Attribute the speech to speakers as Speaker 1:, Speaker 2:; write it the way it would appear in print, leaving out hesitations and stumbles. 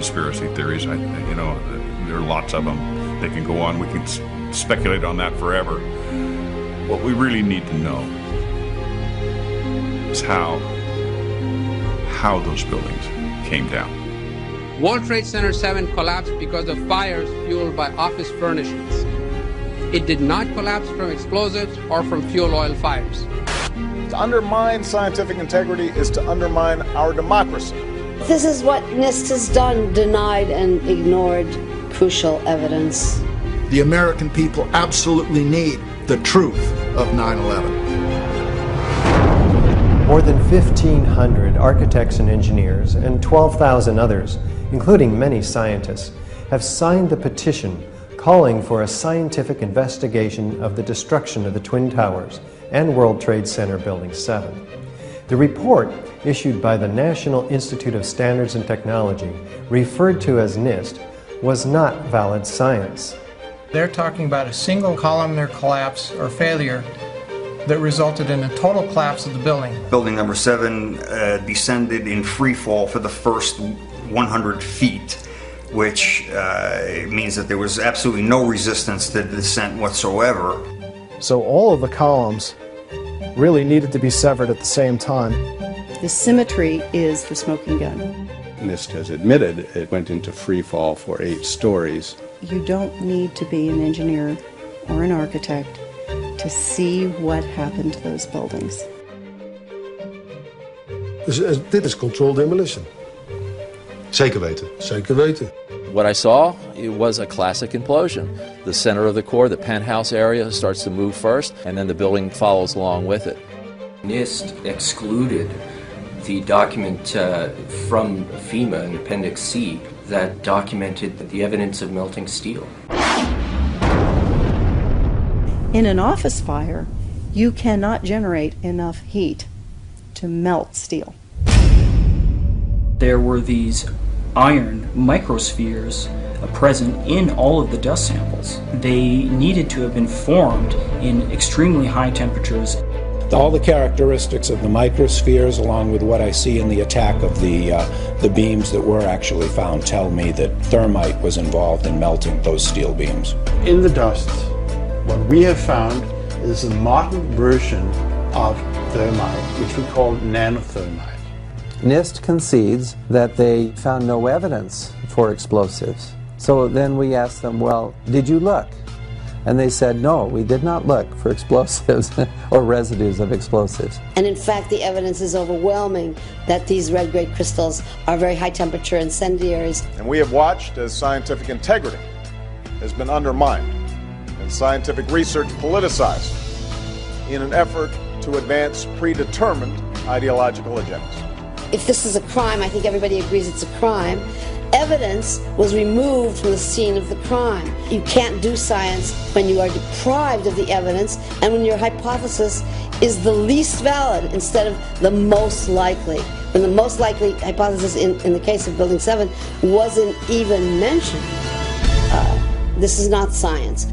Speaker 1: conspiracy theories. There are lots of them. They can go on. We can speculate on that forever. What we really need to know is how those buildings came down.
Speaker 2: World Trade Center 7 collapsed because of fires fueled by office furnishings. It did not collapse from explosives or from fuel oil fires.
Speaker 3: To undermine scientific integrity is to undermine our democracy.
Speaker 4: This is what NIST has done, denied and ignored crucial evidence.
Speaker 5: The American people absolutely need the truth of 9/11.
Speaker 6: More than 1,500 architects and engineers and 12,000 others, including many scientists, have signed the petition calling for a scientific investigation of the destruction of the Twin Towers and World Trade Center Building 7. The report, issued by the National Institute of Standards and Technology, referred to as NIST, was not valid science.
Speaker 7: They're talking about a single columnar collapse or failure that resulted in a total collapse of the building.
Speaker 8: Building number 7 descended in free fall for the first 100 feet, which means that there was absolutely no resistance to the descent whatsoever.
Speaker 9: So all of the columns really needed to be severed at the same time.
Speaker 10: The symmetry is the smoking gun.
Speaker 11: NIST has admitted it went into free fall for 8 stories.
Speaker 10: You don't need to be an engineer or an architect to see what happened to those buildings.
Speaker 12: Dus dit is controlled demolition.
Speaker 13: Zeker weten.
Speaker 12: Zeker weten.
Speaker 14: What I saw, it was a classic implosion. The center of the core, the penthouse area, starts to move first, and then the building follows along with it.
Speaker 15: NIST excluded the document from FEMA in Appendix C that documented the evidence of melting steel.
Speaker 10: In an office fire, you cannot generate enough heat to melt steel.
Speaker 16: There were these iron microspheres present in all of the dust samples. They needed to have been formed in extremely high temperatures.
Speaker 17: All the characteristics of the microspheres, along with what I see in the attack of the beams that were actually found, tell me that thermite was involved in melting those steel beams.
Speaker 18: In the dust, what we have found is a modern version of thermite, which we call nanothermite.
Speaker 19: NIST concedes that they found no evidence for explosives. So then we asked them, well, did you look? And they said, no, we did not look for explosives or residues of explosives.
Speaker 4: And in fact, the evidence is overwhelming that these red-grade crystals are very high-temperature incendiaries.
Speaker 3: And we have watched as scientific integrity has been undermined and scientific research politicized in an effort to advance predetermined ideological agendas.
Speaker 4: If this is a crime, I think everybody agrees it's a crime. Evidence was removed from the scene of the crime. You can't do science when you are deprived of the evidence and when your hypothesis is the least valid instead of the most likely. When the most likely hypothesis in the case of Building 7 wasn't even mentioned. This is not science.